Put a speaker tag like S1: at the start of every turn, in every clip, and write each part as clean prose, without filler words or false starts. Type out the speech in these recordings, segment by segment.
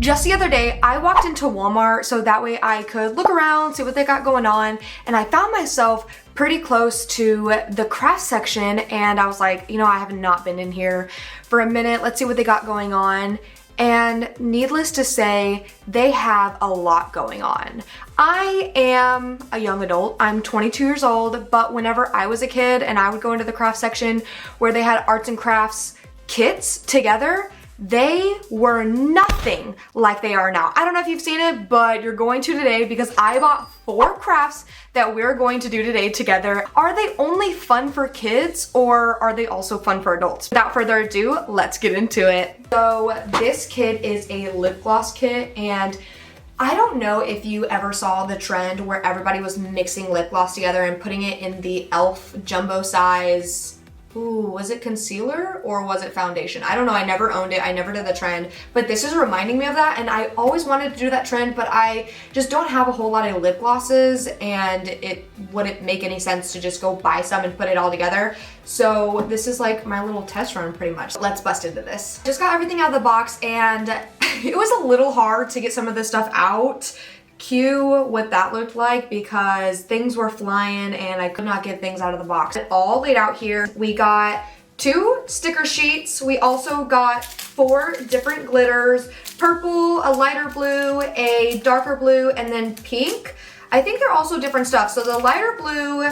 S1: Just the other day, I walked into Walmart so that way I could look around, see what they got going on, and I found myself pretty close to the craft section, and I was like, you know, I have not been in here for a minute. Let's see what they got going on. And needless to say, they have a lot going on. I am a young adult. I'm 22 years old, but whenever I was a kid and I would go into the craft section where they had arts and crafts kits together, they were nothing like they are now. I don't know if you've seen it, but you're going to today because I bought 4 crafts that we're going to do today together. Are they only fun for kids or are they also fun for adults? Without further ado, let's get into it. So this kit is a lip gloss kit, and I don't know if you ever saw the trend where everybody was mixing lip gloss together and putting it in the e.l.f. jumbo size. Ooh, was it concealer or was it foundation? I don't know, I never owned it, I never did the trend, but this is reminding me of that, and I always wanted to do that trend, but I just don't have a whole lot of lip glosses, and it wouldn't make any sense to just go buy some and put it all together. So this is like my little test run pretty much. Let's bust into this. Just got everything out of the box, and it was a little hard to get some of this stuff out. Cue what that looked like because things were flying and I could not get things out of the box. All laid out here. We got 2 sticker sheets. We also got 4 different glitters, purple, a lighter blue, a darker blue, and then pink. I think they're also different stuff. So the lighter blue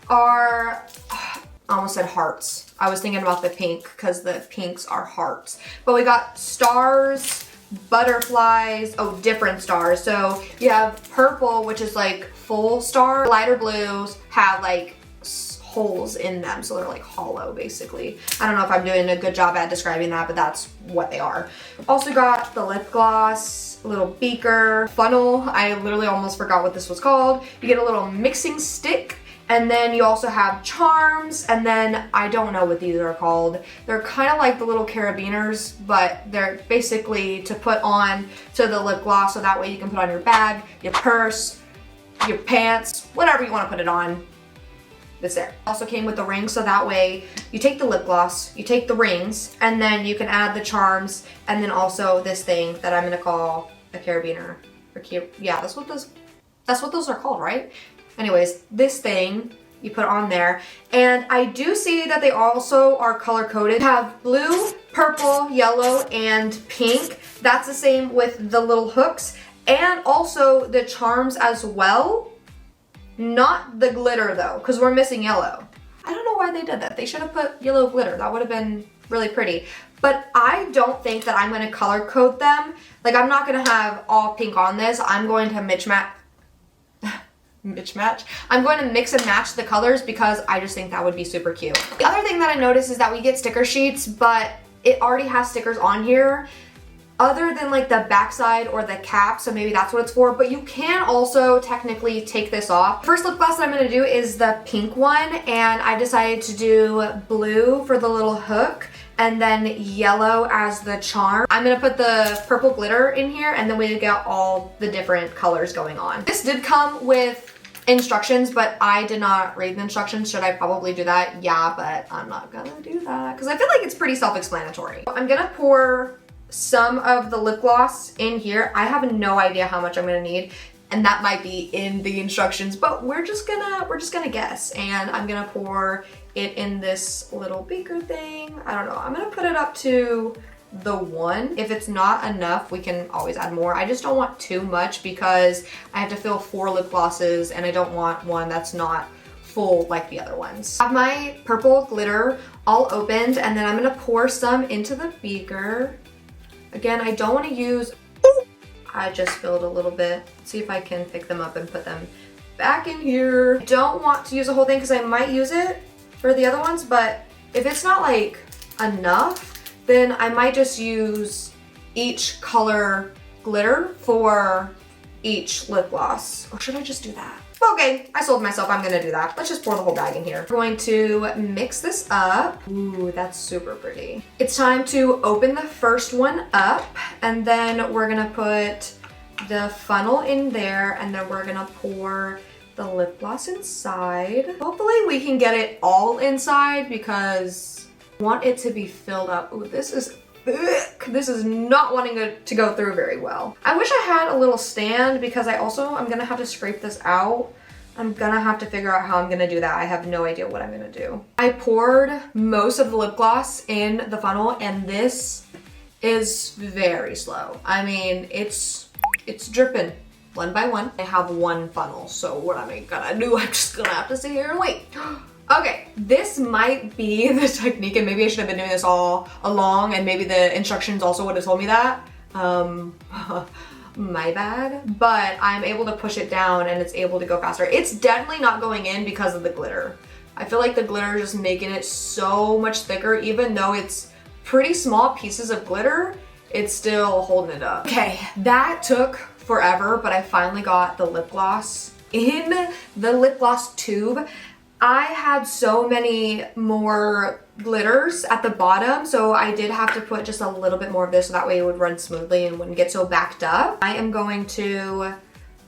S1: are, I almost said hearts. I was thinking about the pink because the pinks are hearts. But we got stars, butterflies, oh, different stars. So you have purple, which is like full star. Lighter blues have like holes in them, so they're like hollow basically. I don't know if I'm doing a good job at describing that, but that's what they are. Also got the lip gloss, little beaker, funnel. I literally almost forgot what this was called. You get a little mixing stick, and then you also have charms, and then I don't know what these are called. They're kind of like the little carabiners, but they're basically to put on to the lip gloss, so that way you can put on your bag, your purse, your pants, whatever you want to put it on. This there. Also came with the rings, so that way you take the lip gloss, you take the rings, and then you can add the charms, and then also this thing that I'm gonna call a carabiner. Yeah, that's what those are called, right? Anyways, this thing you put on there, and I do see that they also are color coded. Have blue, purple, yellow, and pink. That's the same with the little hooks, and also the charms as well. Not the glitter though, because we're missing yellow. I don't know why they did that. They should have put yellow glitter. That would have been really pretty. But I don't think that I'm going to color code them. Like, I'm not going to have all pink on this. I'm going to I'm going to mix and match the colors because I just think that would be super cute. The other thing that I noticed is that we get sticker sheets, but it already has stickers on here other than like the backside or the cap, so maybe that's what it's for, but you can also technically take this off. First lip gloss that I'm going to do is the pink one, and I decided to do blue for the little hook and then yellow as the charm. I'm gonna put the purple glitter in here, and then we get all the different colors going on. This did come with instructions, but I did not read the instructions. Should I probably do that? Yeah, but I'm not gonna do that because I feel like it's pretty self-explanatory. I'm gonna pour some of the lip gloss in here. I have no idea how much I'm gonna need, and that might be in the instructions, but we're just gonna guess. And I'm gonna pour it in this little beaker thing. I don't know, I'm gonna put it up to the 1. If it's not enough, we can always add more. I just don't want too much because I have to fill 4 lip glosses and I don't want one that's not full like the other ones. I have my purple glitter all opened, and then I'm gonna pour some into the beaker. Again, I don't want to use, I just filled a little bit. Let's see if I can pick them up and put them back in here. I don't want to use the whole thing because I might use it for the other ones, but if it's not like enough, then I might just use each color glitter for each lip gloss. Or should I just do that? Okay, I sold myself, I'm gonna do that. Let's just pour the whole bag in here. We're going to mix this up. Ooh, that's super pretty. It's time to open the first one up, and then we're gonna put the funnel in there, and then we're gonna pour the lip gloss inside. Hopefully we can get it all inside because I want it to be filled up. Ooh, this is This is not wanting to go through very well. I wish I had a little stand because I'm gonna have to scrape this out. I'm gonna have to figure out how I'm gonna do that. I have no idea what I'm gonna do. I poured most of the lip gloss in the funnel and this is very slow. I mean, it's dripping one by one. I have one funnel, so what am I gonna do? I'm just gonna have to sit here and wait. Okay, this might be the technique and maybe I should have been doing this all along and maybe the instructions also would have told me that. My bad, but I'm able to push it down and it's able to go faster. It's definitely not going in because of the glitter. I feel like the glitter is just making it so much thicker. Even though it's pretty small pieces of glitter, it's still holding it up. Okay, that took forever, but I finally got the lip gloss in the lip gloss tube. I had so many more glitters at the bottom, so I did have to put just a little bit more of this so that way it would run smoothly and wouldn't get so backed up. I am going to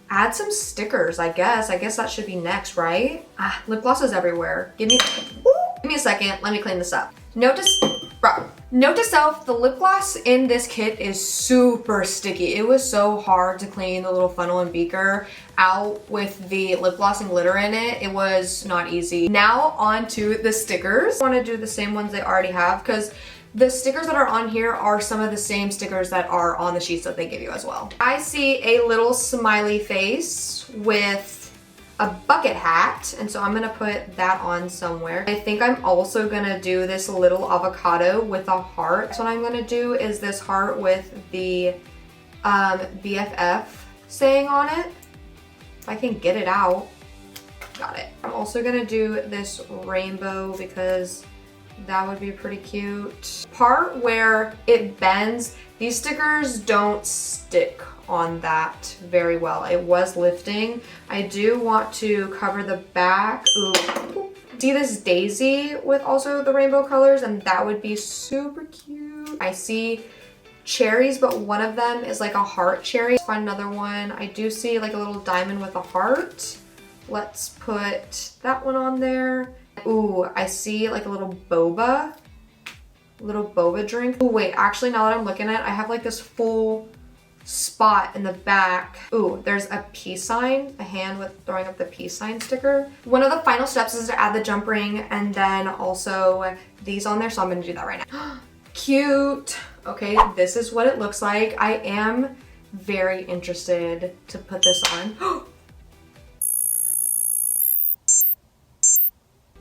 S1: add some stickers, I guess. I guess that should be next, right? Lip gloss is everywhere. Give me a second, let me clean this up. Note to self, the lip gloss in this kit is super sticky. It was so hard to clean the little funnel and beaker out with the lip gloss and glitter in it. It was not easy. Now on to the stickers. I want to do the same ones they already have because the stickers that are on here are some of the same stickers that are on the sheets that they give you as well. I see a little smiley face with a bucket hat, and so I'm gonna put that on somewhere. I think I'm also gonna do this little avocado with a heart. So what I'm gonna do is this heart with the BFF saying on it. If I can get it out. Got it. I'm also gonna do this rainbow because that would be pretty cute. Part where it bends, these stickers don't stick on that very well. It was lifting. I do want to cover the back. Ooh. See this daisy with also the rainbow colors, and that would be super cute. I see cherries, but one of them is like a heart cherry. Let's find another one. I do see like a little diamond with a heart. Let's put that one on there. Ooh, I see like a little boba drink. Oh wait, actually now that I'm looking at it, I have like this full spot in the back. Ooh, there's a peace sign, a hand with throwing up the peace sign sticker. One of the final steps is to add the jump ring and then also these on there, so I'm gonna do that right now. Cute. Okay, this is what it looks like. I am very interested to put this on.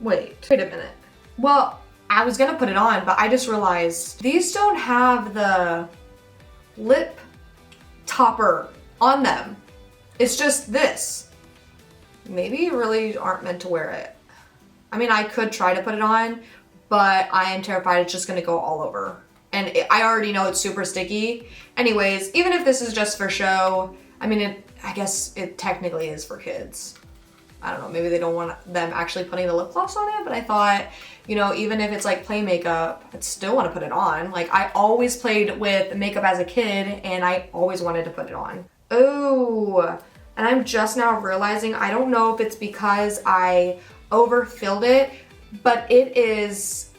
S1: Wait a minute. Well, I was gonna put it on, but I just realized these don't have the lip topper on them. It's just this. Maybe you really aren't meant to wear it. I mean, I could try to put it on, but I am terrified it's just gonna go all over. And I already know it's super sticky. Anyways, even if this is just for show, I mean, I guess it technically is for kids. I don't know, maybe they don't want them actually putting the lip gloss on it, but I thought, you know, even if it's like play makeup, I'd still want to put it on. Like, I always played with makeup as a kid and I always wanted to put it on. Oh, and I'm just now realizing, I don't know if it's because I overfilled it, but it is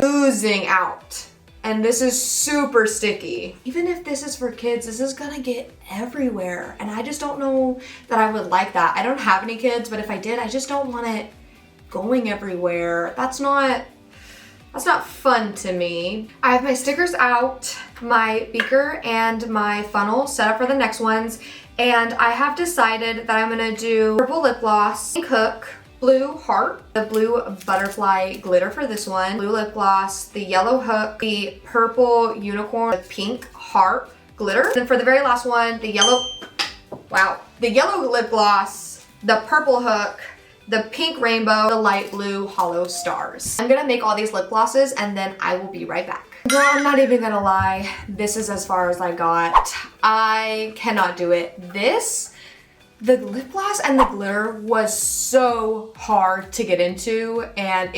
S1: oozing out. And this is super sticky. Even if this is for kids, this is gonna get everywhere. And I just don't know that I would like that. I don't have any kids, but if I did, I just don't want it going everywhere. That's not fun to me. I have my stickers out, my beaker and my funnel set up for the next ones. And I have decided that I'm gonna do purple lip gloss, pink hook, blue heart, the blue butterfly glitter for this one, blue lip gloss, the yellow hook, the purple unicorn, the pink heart glitter. And for the very last one, the yellow lip gloss, the purple hook, the pink rainbow, the light blue hollow stars. I'm gonna make all these lip glosses and then I will be right back. Girl, I'm not even gonna lie. This is as far as I got. I cannot do it. The lip gloss and the glitter was so hard to get into, and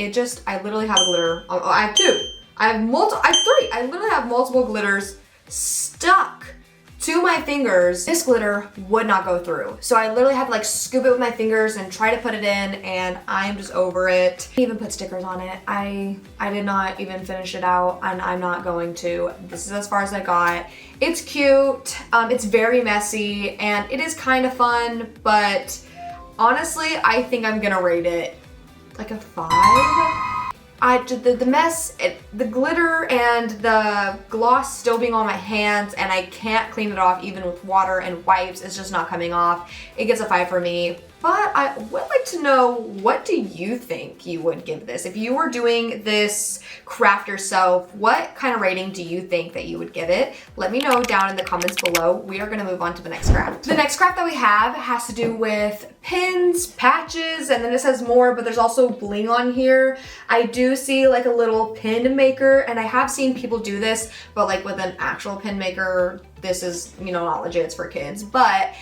S1: I literally have glitter. I have two. I have three. I literally have multiple glitters stuck to my fingers, this glitter would not go through. So I literally had to like scoop it with my fingers and try to put it in, and I'm just over it. I even put stickers on it. I did not even finish it out, and I'm not going to. This is as far as I got. It's cute, it's very messy, and it is kind of fun, but honestly, I think I'm gonna rate it like a 5. The mess, the glitter and the gloss still being on my hands, and I can't clean it off even with water and wipes. It's just not coming off. It gets a 5 for me. But I would like to know, what do you think you would give this? If you were doing this craft yourself, what kind of rating do you think that you would give it? Let me know down in the comments below. We are gonna move on to the next craft. The next craft that we have has to do with pins, patches, and then it says more, but there's also bling on here. I do see like a little pin maker, and I have seen people do this, but like with an actual pin maker, this is, you know, not legit, it's for kids. But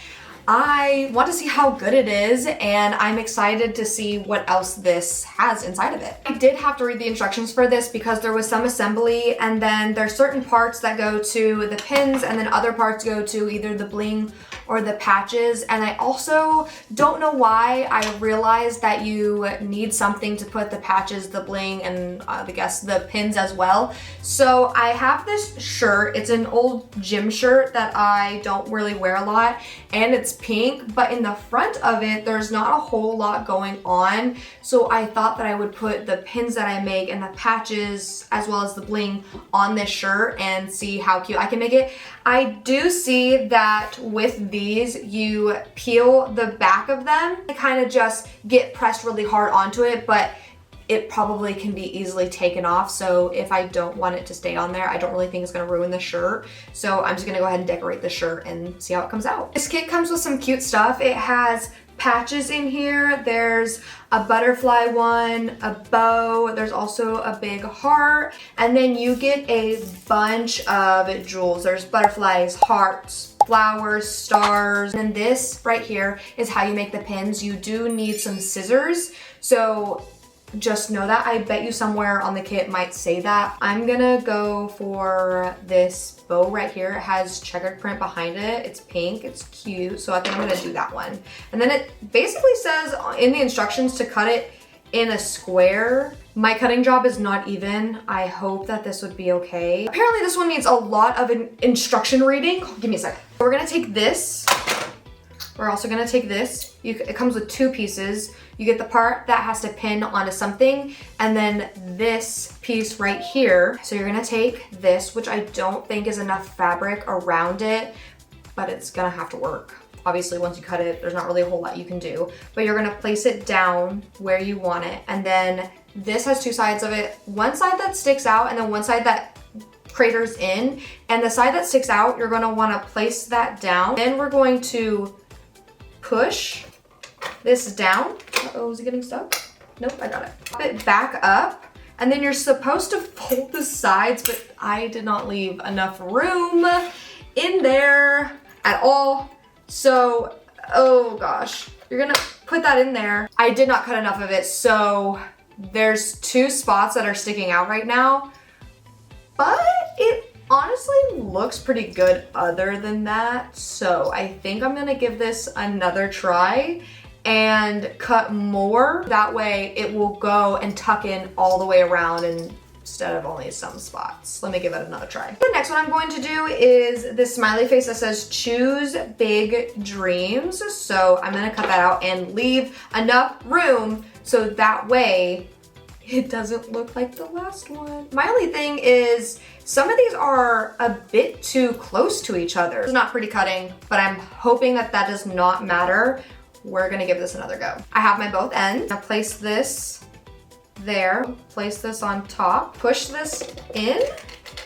S1: I want to see how good it is, and I'm excited to see what else this has inside of it. I did have to read the instructions for this because there was some assembly, and then there's certain parts that go to the pins, and then other parts go to either the bling or the patches. And I also don't know why I realized that you need something to put the patches, the bling, and I guess the pins as well. So I have this shirt. It's an old gym shirt that I don't really wear a lot, and it's pink, but in the front of it, there's not a whole lot going on. So I thought that I would put the pins that I make and the patches as well as the bling on this shirt and see how cute I can make it. I do see that with these, you peel the back of them and kind of just get pressed really hard onto it, but it probably can be easily taken off. So if I don't want it to stay on there, I don't really think it's gonna ruin the shirt. So I'm just gonna go ahead and decorate the shirt and see how it comes out. This kit comes with some cute stuff. It has patches in here. There's a butterfly one, a bow, there's also a big heart, and then you get a bunch of jewels. There's butterflies, hearts, flowers, stars, and this right here is how you make the pins. You do need some scissors, so just know that. I bet you somewhere on the kit might say that. I'm gonna go for this bow right here. It has checkered print behind it. It's pink, it's cute, so I think I'm gonna do that one. And then it basically says in the instructions to cut it in a square. My cutting job is not even. I hope that this would be okay. Apparently this one needs a lot of an instruction reading. Give me a second. We're gonna take this. We're also gonna take this. It comes with 2 pieces. You get the part that has to pin onto something, and then this piece right here. So you're gonna take this, which I don't think is enough fabric around it, but it's gonna have to work. Obviously, once you cut it, there's not really a whole lot you can do, but you're gonna place it down where you want it. And then this has 2 sides of it. One side that sticks out, and then one side that craters in. And the side that sticks out, you're gonna wanna place that down. Then we're going to push this down. Uh-oh, is it getting stuck? Nope, I got it. Pop it back up, and then you're supposed to fold the sides, but I did not leave enough room in there at all. So, oh gosh, you're gonna put that in there. I did not cut enough of it, so there's 2 spots that are sticking out right now, but it honestly looks pretty good other than that. So I think I'm gonna give this another try and cut more. That way it will go and tuck in all the way around instead of only some spots. Let me give it another try. The next one I'm going to do is this smiley face that says choose big dreams. So I'm gonna cut that out and leave enough room so that way it doesn't look like the last one. My only thing is some of these are a bit too close to each other. It's not pretty cutting, but I'm hoping that that does not matter. We're gonna give this another go. I have my both ends. I place this there, place this on top, push this in,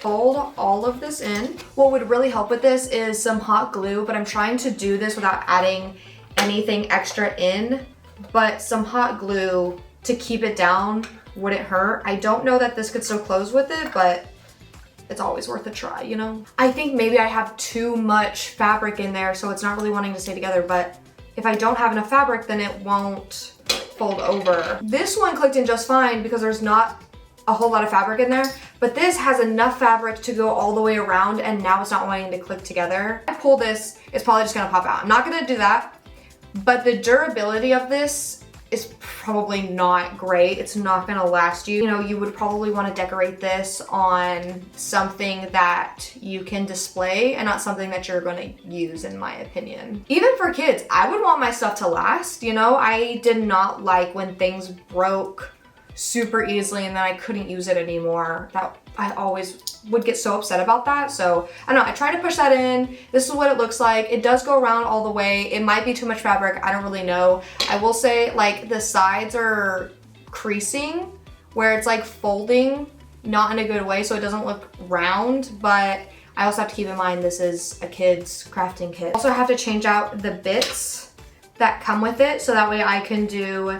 S1: fold all of this in. What would really help with this is some hot glue, but I'm trying to do this without adding anything extra in, but some hot glue to keep it down wouldn't hurt. I don't know that this could still close with it, but it's always worth a try, you know? I think maybe I have too much fabric in there, so it's not really wanting to stay together, but if I don't have enough fabric, then it won't fold over. This one clicked in just fine because there's not a whole lot of fabric in there, but this has enough fabric to go all the way around, and now it's not wanting to click together. If I pull this, it's probably just gonna pop out. I'm not gonna do that, but the durability of this is probably not great. It's not gonna last you. You know, you would probably wanna decorate this on something that you can display and not something that you're gonna use, in my opinion. Even for kids, I would want my stuff to last, you know? I did not like when things broke super easily and then I couldn't use it anymore. That I always would get so upset about that. So I don't know, I try to push that in. This is what it looks like. It does go around all the way. It might be too much fabric. I don't really know. I will say, like, the sides are creasing where it's like folding, not in a good way, so it doesn't look round, but I also have to keep in mind this is a kid's crafting kit. Also have to change out the bits that come with it so that way I can do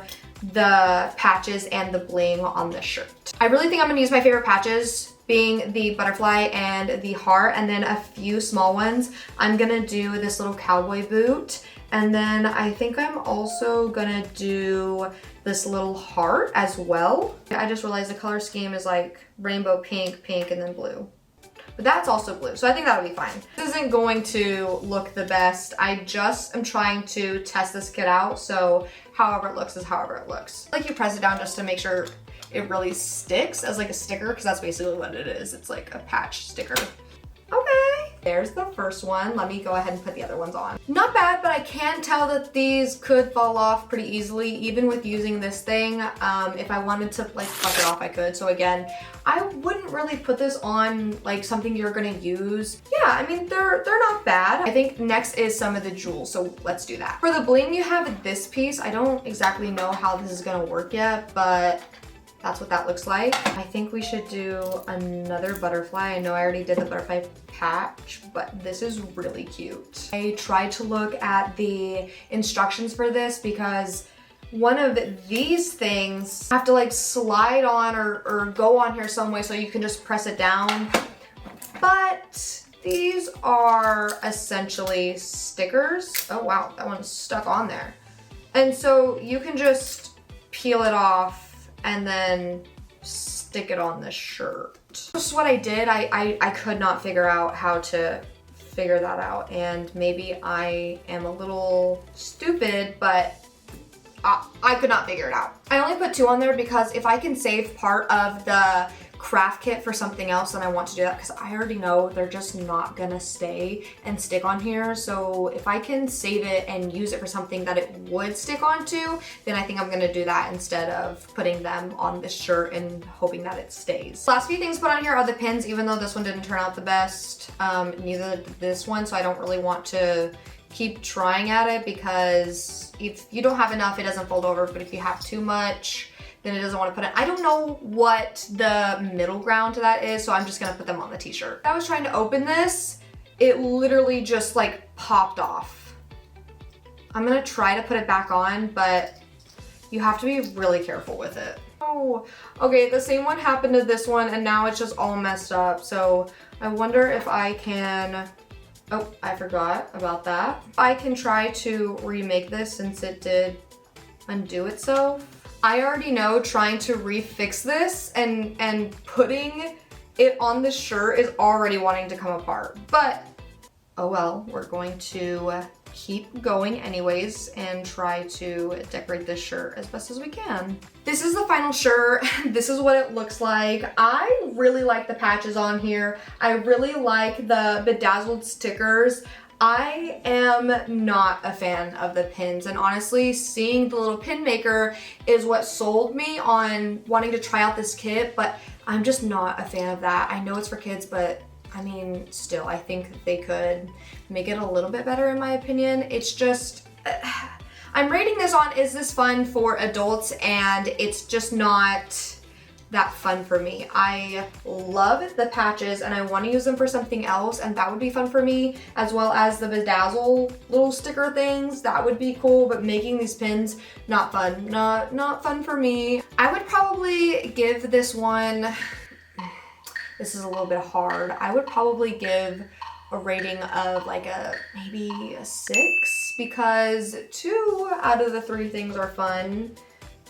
S1: the patches and the bling on the shirt. I really think I'm gonna use my favorite patches, being the butterfly and the heart, and then a few small ones. I'm gonna do this little cowboy boot, and then I think I'm also gonna do this little heart as well. I just realized the color scheme is like rainbow pink, pink, and then blue. But that's also blue, so I think that'll be fine. This isn't going to look the best. I just am trying to test this kit out, so however it looks is however it looks. Like, you press it down just to make sure it really sticks as like a sticker, because that's basically what it is. It's like a patch sticker. Okay, there's the first one. Let me go ahead and put the other ones on. Not bad, but I can tell that these could fall off pretty easily, even with using this thing. If I wanted to like pluck it off, I could. So again, I wouldn't really put this on like something you're gonna use. Yeah, I mean, they're not bad. I think next is some of the jewels, so let's do that. For the bling, you have this piece. I don't exactly know how this is gonna work yet, but that's what that looks like. I think we should do another butterfly. I know I already did the butterfly patch, but this is really cute. I tried to look at the instructions for this because one of these things have to like slide on or go on here some way so you can just press it down. But these are essentially stickers. Oh wow, that one's stuck on there. And so you can just peel it off and then stick it on the shirt. Just what I did. I could not figure out how to figure that out, and maybe I am a little stupid, but I could not figure it out. I only put 2 on there because if I can save part of the craft kit for something else, then I want to do that, because I already know they're just not gonna stay and stick on here. So if I can save it and use it for something that it would stick onto, then I think I'm gonna do that instead of putting them on this shirt and hoping that it stays. Last few things put on here are the pins, even though this one didn't turn out the best. Neither did this one, so I don't really want to keep trying at it, because if you don't have enough, it doesn't fold over, but if you have too much, then it doesn't want to put it. I don't know what the middle ground to that is, so I'm just gonna put them on the t-shirt. I was trying to open this, it literally just like popped off. I'm gonna try to put it back on, but you have to be really careful with it. Oh, okay, the same one happened to this one, and now it's just all messed up. So I wonder if I can, oh, I forgot about that. I can try to remake this since it did undo itself. I already know trying to refix this and putting it on the shirt is already wanting to come apart, but oh well, we're going to keep going anyways and try to decorate this shirt as best as we can. This is the final shirt. This is what it looks like. I really like the patches on here. I really like the bedazzled stickers. I am not a fan of the pins, and honestly, seeing the little pin maker is what sold me on wanting to try out this kit, but I'm just not a fan of that. I know it's for kids, but I mean, still, I think they could make it a little bit better in my opinion. It's just, I'm rating this on, is this fun for adults? And it's just not that fun for me. I love the patches and I want to use them for something else, and that would be fun for me, as well as the bedazzle little sticker things. That would be cool, but making these pins, not fun. Not fun for me. I would probably give this one, this is a little bit hard, I would probably give a rating of like maybe a 6, because 2 out of the 3 things are fun.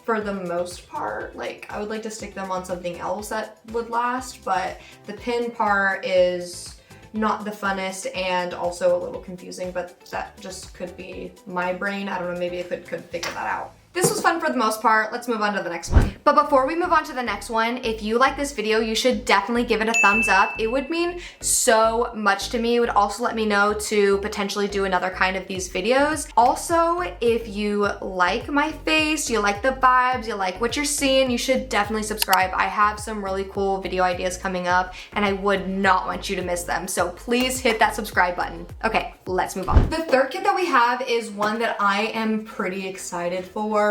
S1: for the most part. Like, I would like to stick them on something else that would last, but the pin part is not the funnest and also a little confusing, but that just could be my brain. I don't know, maybe I could figure that out. This was fun for the most part. Let's move on to the next one. But before we move on to the next one, if you like this video, you should definitely give it a thumbs up. It would mean so much to me. It would also let me know to potentially do another kind of these videos. Also, if you like my face, you like the vibes, you like what you're seeing, you should definitely subscribe. I have some really cool video ideas coming up and I would not want you to miss them. So please hit that subscribe button. Okay, let's move on. The third kit that we have is one that I am pretty excited for.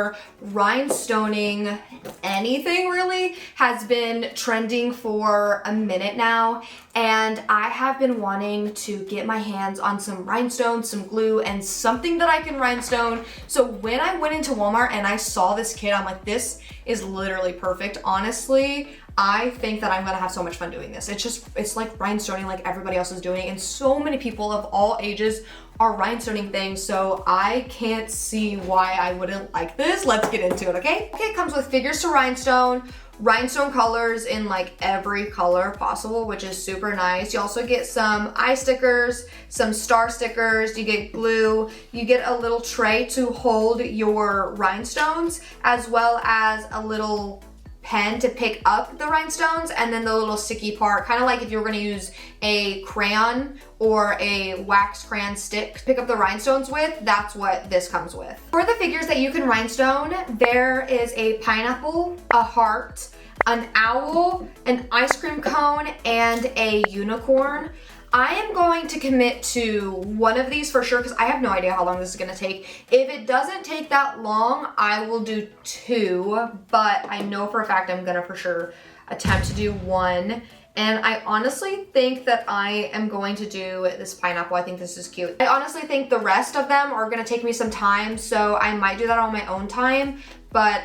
S1: Rhinestoning anything really has been trending for a minute now, and I have been wanting to get my hands on some rhinestones, some glue, and something that I can rhinestone. So when I went into Walmart and I saw this kit, I'm like, this is literally perfect. Honestly, I think that I'm gonna have so much fun doing this. It's like rhinestoning like everybody else is doing, and so many people of all ages are rhinestoning things, so I can't see why I wouldn't like this. Let's get into it, okay? Okay, it comes with figures to rhinestone colors in like every color possible, which is super nice. You also get some eye stickers, some star stickers, you get glue, you get a little tray to hold your rhinestones, as well as a little pen to pick up the rhinestones, and then the little sticky part, kind of like if you were going to use a crayon or a wax crayon stick to pick up the rhinestones with, that's what this comes with. For the figures that you can rhinestone, there is a pineapple, a heart, an owl, an ice cream cone, and a unicorn. I am going to commit to one of these for sure because I have no idea how long this is gonna take. If it doesn't take that long, I will do two, but I know for a fact I'm gonna for sure attempt to do one. And I honestly think that I am going to do this pineapple. I think this is cute. I honestly think the rest of them are gonna take me some time, so I might do that on my own time, but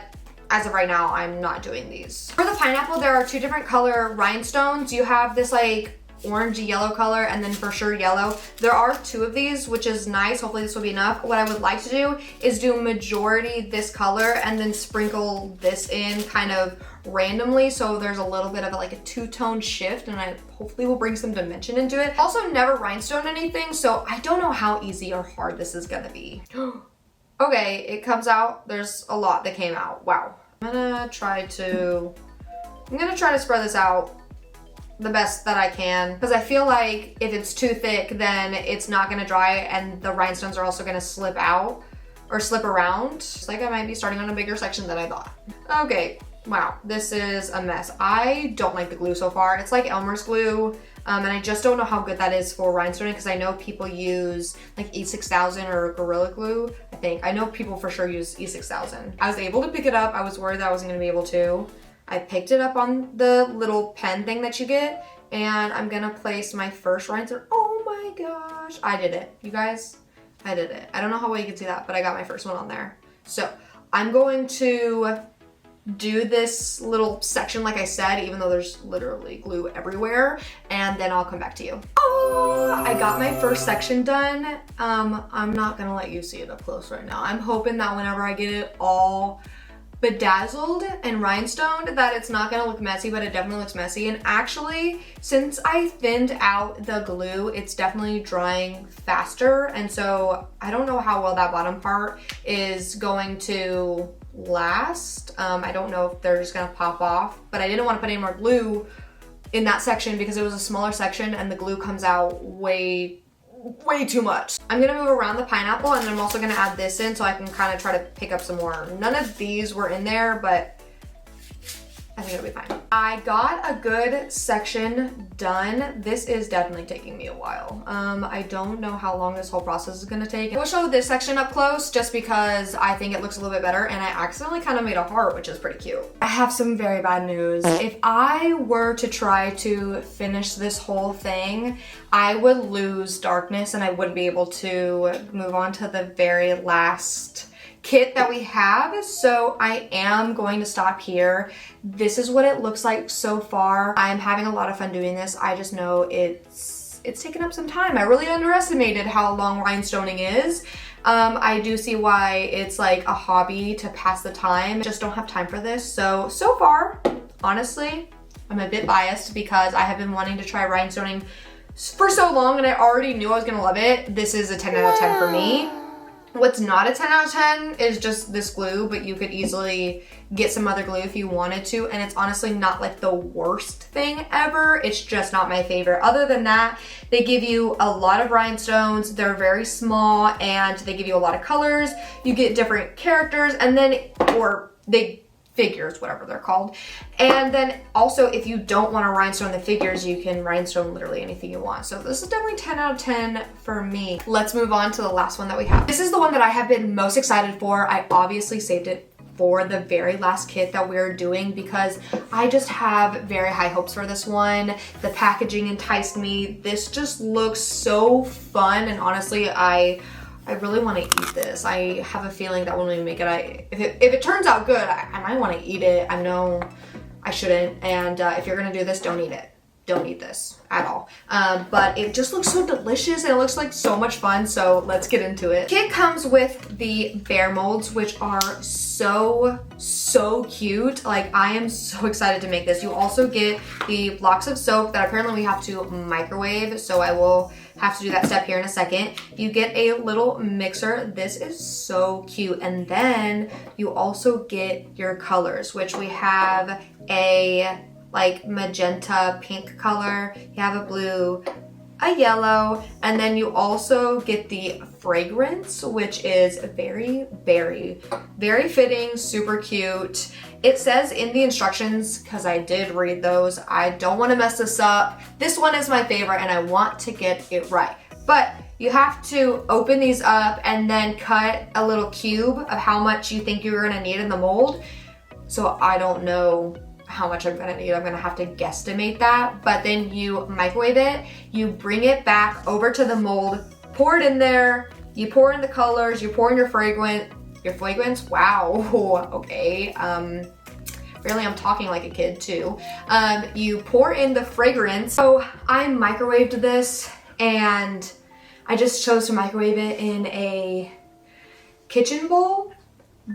S1: as of right now, I'm not doing these. For the pineapple, there are two different color rhinestones. You have this like orangey yellow color and then for sure yellow. There are two of these, which is nice. Hopefully this will be enough. What I would like to do is do majority this color and then sprinkle this in kind of randomly, so there's a little bit of like a two-tone shift, and I hopefully will bring some dimension into it. Also never rhinestone anything, so I don't know how easy or hard this is gonna be. Okay, it comes out. There's a lot that came out. Wow. I'm gonna try to spread this out the best that I can, because I feel like if it's too thick, then it's not gonna dry and the rhinestones are also gonna slip out or slip around. It's like I might be starting on a bigger section than I thought. Okay, wow, this is a mess. I don't like the glue so far. It's like Elmer's glue, and I just don't know how good that is for rhinestoning, because I know people use like E6000 or Gorilla Glue, I think. I know people for sure use E6000. I was able to pick it up. I was worried that I wasn't gonna be able to. I picked it up on the little pen thing that you get, and I'm gonna place my first rhinestone. Oh my gosh, I did it. You guys, I did it. I don't know how well you can see that, but I got my first one on there. So I'm going to do this little section like I said, even though there's literally glue everywhere, and then I'll come back to you. Oh, I got my first section done. I'm not gonna let you see it up close right now. I'm hoping that whenever I get it all bedazzled and rhinestoned that it's not gonna look messy, but it definitely looks messy. And actually, since I thinned out the glue, it's definitely drying faster, and so I don't know how well that bottom part is going to last. I don't know if they're just gonna pop off, but I didn't want to put any more glue in that section because it was a smaller section and the glue comes out way too much. I'm gonna move around the pineapple, and then I'm also gonna add this in so I can kind of try to pick up some more. None of these were in there, but I think it'll be fine. I got a good section done. This is definitely taking me a while. I don't know how long this whole process is gonna take. We'll show this section up close just because I think it looks a little bit better, and I accidentally kind of made a heart, which is pretty cute. I have some very bad news. If I were to try to finish this whole thing, I would lose darkness and I wouldn't be able to move on to the very last kit that we have, so I am going to stop here. This is what it looks like so far. I'm having a lot of fun doing this. I just know it's taken up some time. I really underestimated how long rhinestoning is. I do see why it's like a hobby to pass the time. Just don't have time for this. So far, honestly, I'm a bit biased because I have been wanting to try rhinestoning for so long and I already knew I was gonna love it. This is a 10 out of 10 for me. What's not a 10 out of 10 is just this glue, but you could easily get some other glue if you wanted to, and it's honestly not like the worst thing ever. It's just not my favorite. Other than that, they give you a lot of rhinestones. They're very small and they give you a lot of colors. You get different characters and then, or they figures, whatever they're called. And then also, if you don't want to rhinestone the figures, you can rhinestone literally anything you want. So this is definitely 10 out of 10 for me. Let's move on to the last one that we have. This is the one that I have been most excited for. I obviously saved it for the very last kit that we're doing because I just have very high hopes for this one. The packaging enticed me. This just looks so fun, and honestly, I really want to eat this. I have a feeling that when we make it, if it turns out good, I might want to eat it. I know I shouldn't, and if you're gonna do this, don't eat it. Don't eat this at all. But it just looks so delicious and it looks like so much fun, so let's get into it. Kit comes with the bear molds, which are so cute. Like, I am so excited to make this. You also get the blocks of soap that apparently we have to microwave, so I will have to do that step here in a second. You get a little mixer. This is so cute. And then you also get your colors, which we have a like magenta pink color, you have a blue, a yellow, and then you also get the fragrance, which is very fitting, super cute. It says in the instructions, because I did read those, I don't want to mess this up. This one is my favorite and I want to get it right. But you have to open these up and then cut a little cube of how much you think you're gonna need in the mold. So I don't know how much I'm gonna need. I'm gonna have to guesstimate that. But then you microwave it, you bring it back over to the mold, pour it in there, you pour in the colors, you pour in your fragrance, wow, okay. Really, I'm talking like a kid too. You pour in the fragrance. So I microwaved this and I just chose to microwave it in a kitchen bowl,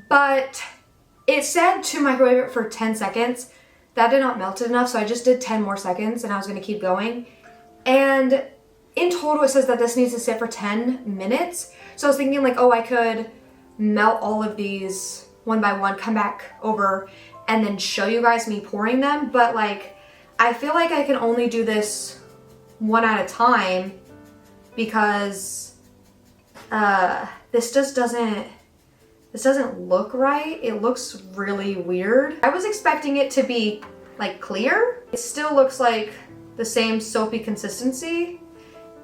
S1: but it said to microwave it for 10 seconds. That did not melt it enough, so I just did 10 more seconds and I was gonna keep going. And in total, it says that this needs to sit for 10 minutes. So I was thinking like, oh, I could melt all of these one by one, come back over and then show you guys me pouring them. But like, I feel like I can only do this one at a time because this doesn't look right. It looks really weird. I was expecting it to be like clear. It still looks like the same soapy consistency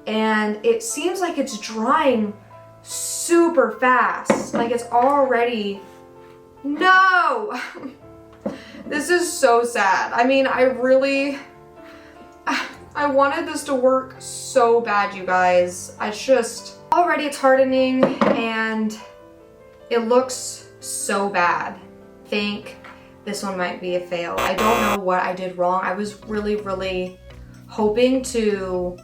S1: and it seems like it's drying super fast. Like it's already, no! This is so sad. I mean, I wanted this to work so bad, you guys. Already it's hardening and it looks so bad. I think this one might be a fail. I don't know what I did wrong. I was really hoping to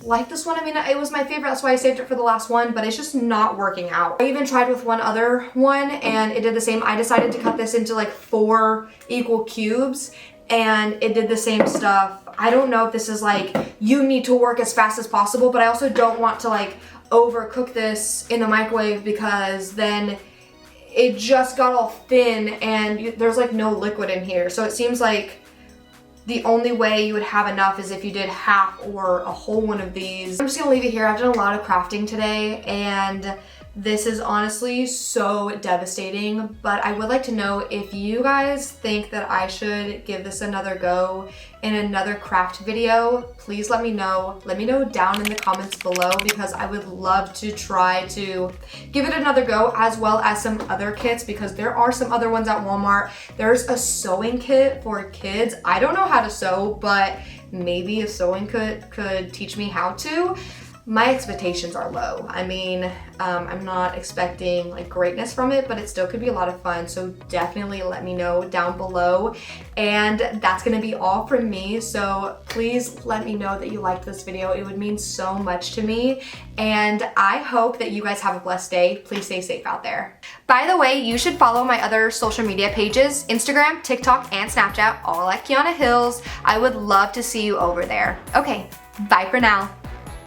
S1: like this one. I mean, it was my favorite, that's why I saved it for the last one, but it's just not working out. I even tried with one other one and it did the same. I decided to cut this into like 4 equal cubes and it did the same stuff. I don't know if this is like, you need to work as fast as possible, but I also don't want to like overcook this in the microwave because then it just got all thin and there's like no liquid in here. So it seems like the only way you would have enough is if you did half or a whole one of these. I'm just gonna leave it here. I've done a lot of crafting today and this is honestly so devastating, but I would like to know if you guys think that I should give this another go in another craft video. Please let me know. Let me know down in the comments below because I would love to try to give it another go as well as some other kits because there are some other ones at Walmart. There's a sewing kit for kids. I don't know how to sew, but maybe a sewing kit could teach me how to. my expectations are low. I mean, I'm not expecting like greatness from it, but it still could be a lot of fun. So definitely let me know down below. And that's gonna be all from me. So please let me know that you liked this video. It would mean so much to me. And I hope that you guys have a blessed day. Please stay safe out there. By the way, you should follow my other social media pages, Instagram, TikTok, and Snapchat, all at Kiana Hills. I would love to see you over there. Okay, bye for now.